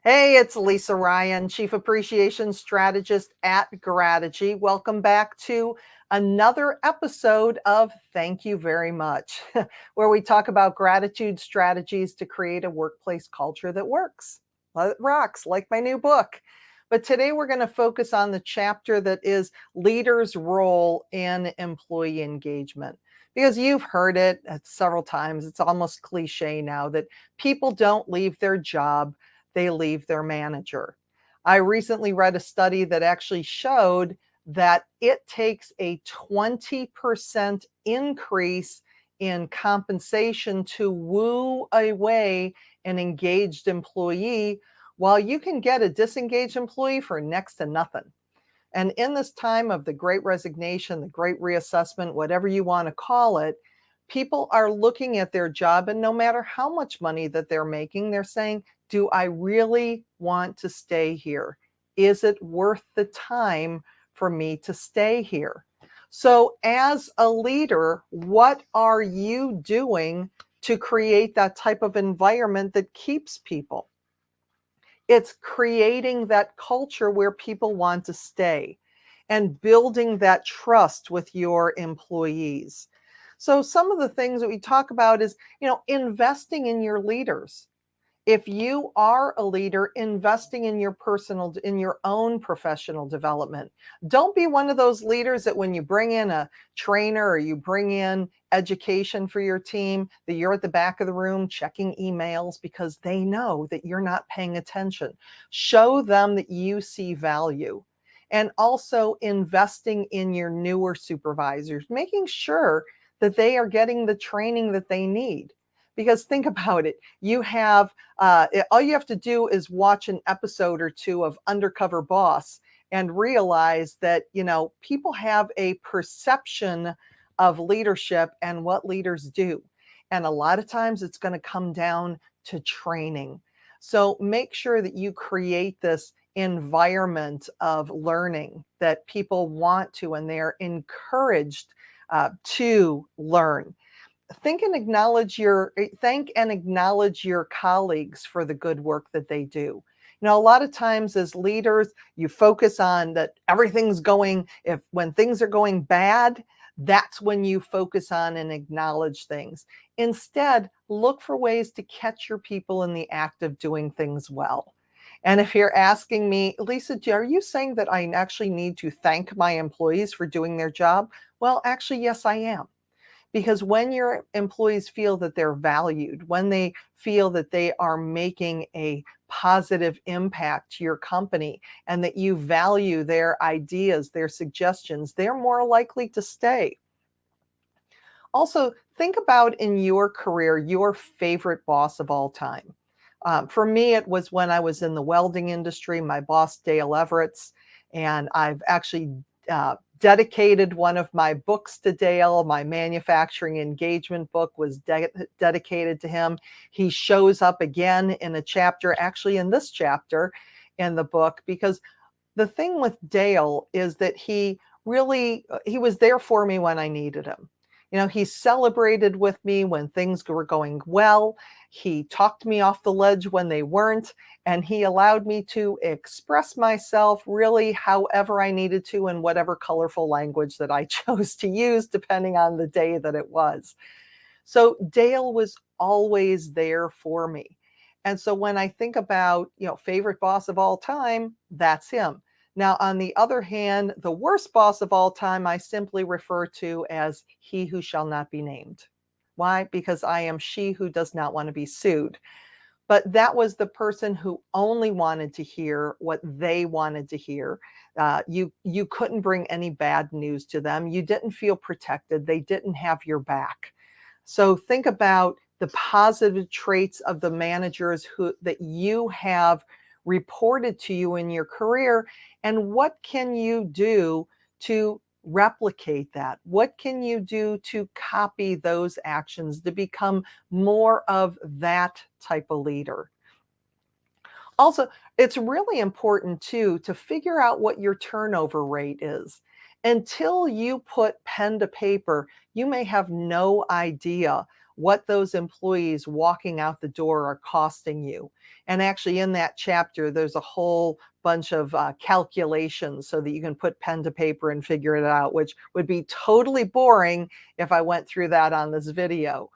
Hey, it's Lisa Ryan, Chief Appreciation Strategist at Grategy. Welcome back to another episode of Thank You Very Much, where we talk about gratitude strategies to create a workplace culture that works. Well, it rocks, like my new book. But today we're going to focus on the chapter that is leaders' role in employee engagement. Because you've heard it several times, it's almost cliche now that people don't leave their job, they leave their manager. I recently read a study that actually showed that it takes a 20% increase in compensation to woo away an engaged employee, while you can get a disengaged employee for next to nothing. And in this time of the great resignation, the great reassessment, whatever you want to call it, people are looking at their job, and no matter how much money that they're making, they're saying, do I really want to stay here? Is it worth the time for me to stay here? So, as a leader, what are you doing to create that type of environment that keeps people? It's creating that culture where people want to stay and building that trust with your employees. So some of the things that we talk about is, investing in your leaders. If you are a leader, investing in your own professional development. Don't be one of those leaders that when you bring in a trainer or you bring in education for your team, that you're at the back of the room checking emails because they know that you're not paying attention. Show them that you see value. And also investing in your newer supervisors, making sure that they are getting the training that they need. Because think about it, all you have to do is watch an episode or two of Undercover Boss and realize that, people have a perception of leadership and what leaders do. And a lot of times it's going to come down to training. So make sure that you create this environment of learning that people want to, and they're encouraged to learn. Thank and acknowledge your colleagues for the good work that they do. A lot of times as leaders, you focus on that everything's going, if when things are going bad, that's when you focus on and acknowledge things. Instead, look for ways to catch your people in the act of doing things well. And if you're asking me, Lisa, are you saying that I actually need to thank my employees for doing their job? Well, actually, yes, I am. Because when your employees feel that they're valued, when they feel that they are making a positive impact to your company and that you value their ideas, their suggestions, they're more likely to stay. Also, think about in your career your favorite boss of all time. For me, it was when I was in the welding industry, my boss, Dale Everett's, and I've actually dedicated one of my books to Dale. My manufacturing engagement book was dedicated to him. He shows up again in a chapter, actually in this chapter in the book, because the thing with Dale is that he was there for me when I needed him. He celebrated with me when things were going well. He talked me off the ledge when they weren't, and he allowed me to express myself really however I needed to in whatever colorful language that I chose to use, depending on the day that it was. So Dale was always there for me. And so when I think about, favorite boss of all time, that's him. Now, on the other hand, the worst boss of all time, I simply refer to as he who shall not be named. Why? Because I am she who does not want to be sued. But that was the person who only wanted to hear what they wanted to hear. You couldn't bring any bad news to them. You didn't feel protected. They didn't have your back. So think about the positive traits of the managers that you have reported to you in your career, and what can you do to replicate that? What can you do to copy those actions to become more of that type of leader? Also, it's really important too to figure out what your turnover rate is. Until you put pen to paper, you may have no idea what those employees walking out the door are costing you. And actually, in that chapter, there's a whole bunch of calculations so that you can put pen to paper and figure it out, which would be totally boring if I went through that on this video.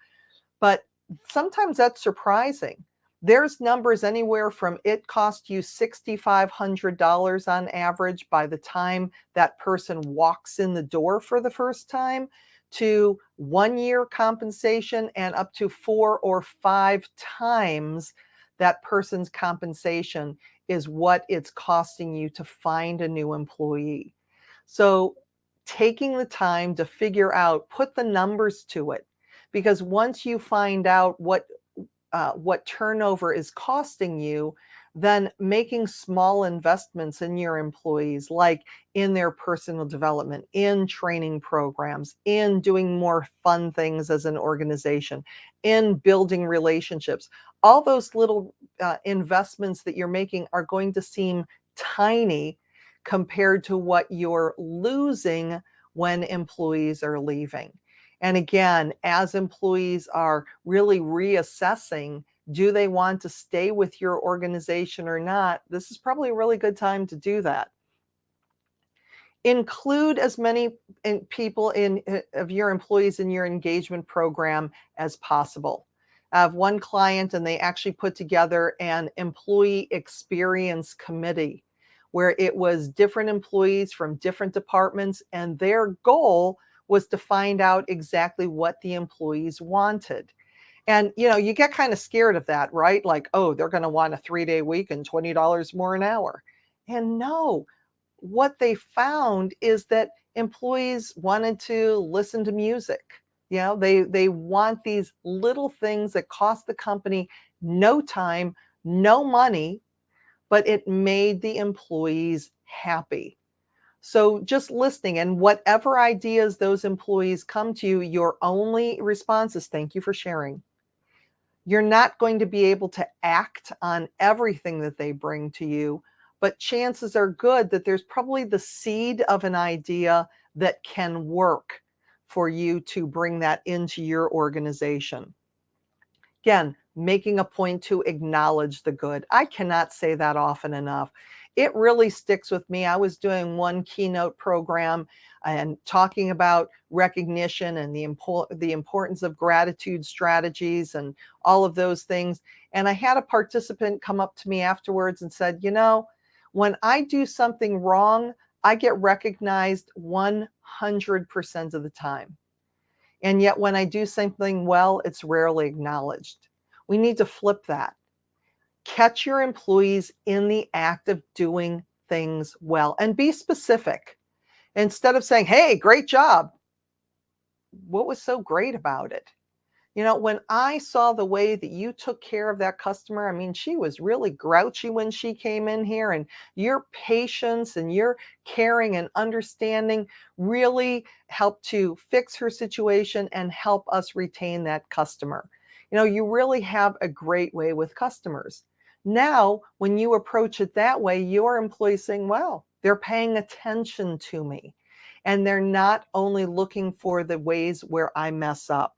But sometimes that's surprising. There's numbers anywhere from it cost you $6,500 on average by the time that person walks in the door for the first time, to 1 year compensation and up to 4 or 5 times that person's compensation is what it's costing you to find a new employee. So taking the time to figure out, put the numbers to it, because once you find out what turnover is costing you, then making small investments in your employees, like in their personal development, in training programs, in doing more fun things as an organization, in building relationships, all those little investments that you're making are going to seem tiny compared to what you're losing when employees are leaving. And again, as employees are really reassessing, do they want to stay with your organization or not? This is probably a really good time to do that. Include as many people of your employees in your engagement program as possible. I have one client, and they actually put together an employee experience committee where it was different employees from different departments, and their goal was to find out exactly what the employees wanted. And you get kind of scared of that, right? Like, oh, they're going to want a 3-day week and $20 more an hour. And no, what they found is that employees wanted to listen to music. They want these little things that cost the company no time, no money, but it made the employees happy. So just listening, and whatever ideas those employees come to you, your only response is thank you for sharing. You're not going to be able to act on everything that they bring to you, but chances are good that there's probably the seed of an idea that can work for you to bring that into your organization. Again, making a point to acknowledge the good. I cannot say that often enough. It really sticks with me. I was doing one keynote program and talking about recognition and the importance of gratitude strategies and all of those things. And I had a participant come up to me afterwards and said, when I do something wrong, I get recognized 100% of the time. And yet when I do something well, it's rarely acknowledged. We need to flip that. Catch your employees in the act of doing things well and be specific. Instead of saying, hey, great job, what was so great about it? When I saw the way that you took care of that customer, I mean, she was really grouchy when she came in here, and your patience and your caring and understanding really helped to fix her situation and help us retain that customer. You really have a great way with customers. Now, when you approach it that way, your employees saying, well, they're paying attention to me, and they're not only looking for the ways where I mess up.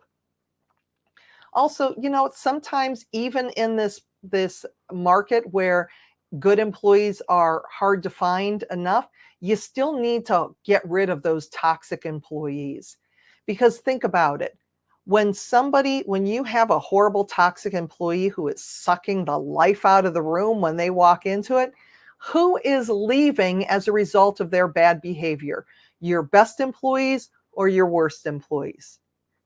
Also, sometimes even in this market where good employees are hard to find enough, you still need to get rid of those toxic employees. Because think about it. When you have a horrible toxic employee who is sucking the life out of the room when they walk into it, who is leaving as a result of their bad behavior? Your best employees or your worst employees?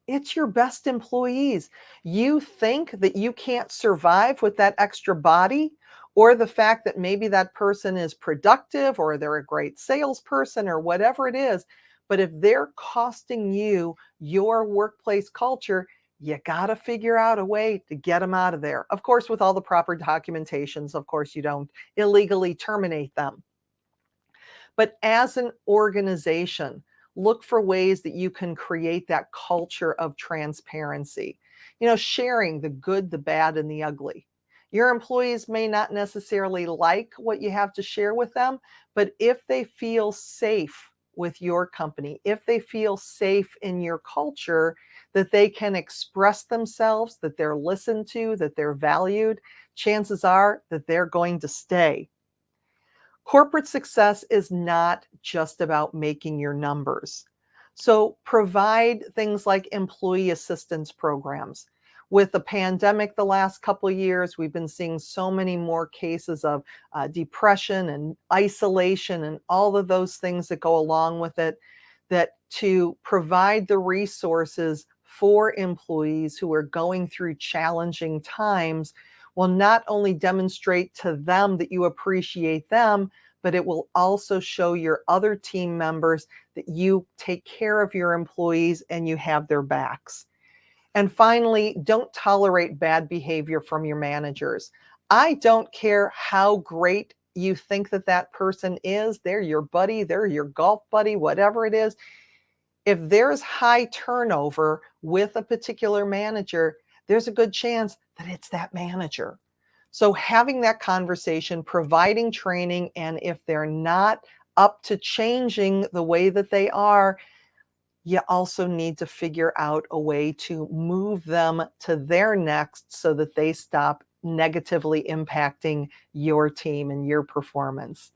It's your best employees. You think that you can't survive with that extra body, or the fact that maybe that person is productive or they're a great salesperson or whatever it is. But if they're costing you your workplace culture, you got to figure out a way to get them out of there. Of course, with all the proper documentations, of course, you don't illegally terminate them. But as an organization, look for ways that you can create that culture of transparency. Sharing the good, the bad, and the ugly. Your employees may not necessarily like what you have to share with them, but if they feel safe with your company, if they feel safe in your culture, that they can express themselves, that they're listened to, that they're valued, chances are that they're going to stay. Corporate success is not just about making your numbers. So provide things like employee assistance programs. With the pandemic the last couple of years, we've been seeing so many more cases of depression and isolation and all of those things that go along with it, that to provide the resources for employees who are going through challenging times will not only demonstrate to them that you appreciate them, but it will also show your other team members that you take care of your employees and you have their backs. And finally, don't tolerate bad behavior from your managers. I don't care how great you think that that person is. They're your buddy, they're your golf buddy, whatever it is. If there's high turnover with a particular manager, there's a good chance that it's that manager. So having that conversation, providing training, and if they're not up to changing the way that they are, you also need to figure out a way to move them to their next so that they stop negatively impacting your team and your performance.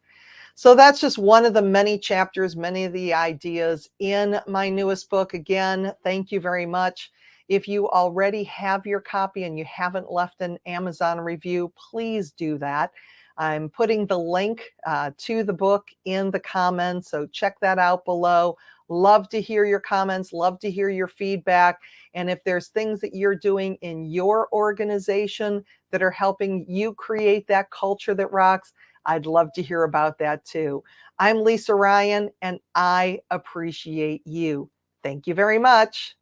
So that's just one of the many chapters, many of the ideas in my newest book. Again, thank you very much. If you already have your copy and you haven't left an Amazon review, please do that. I'm putting the link to the book in the comments, so check that out below. Love to hear your comments, love to hear your feedback. And if there's things that you're doing in your organization that are helping you create that culture that rocks, I'd love to hear about that too. I'm Lisa Ryan, and I appreciate you. Thank you very much.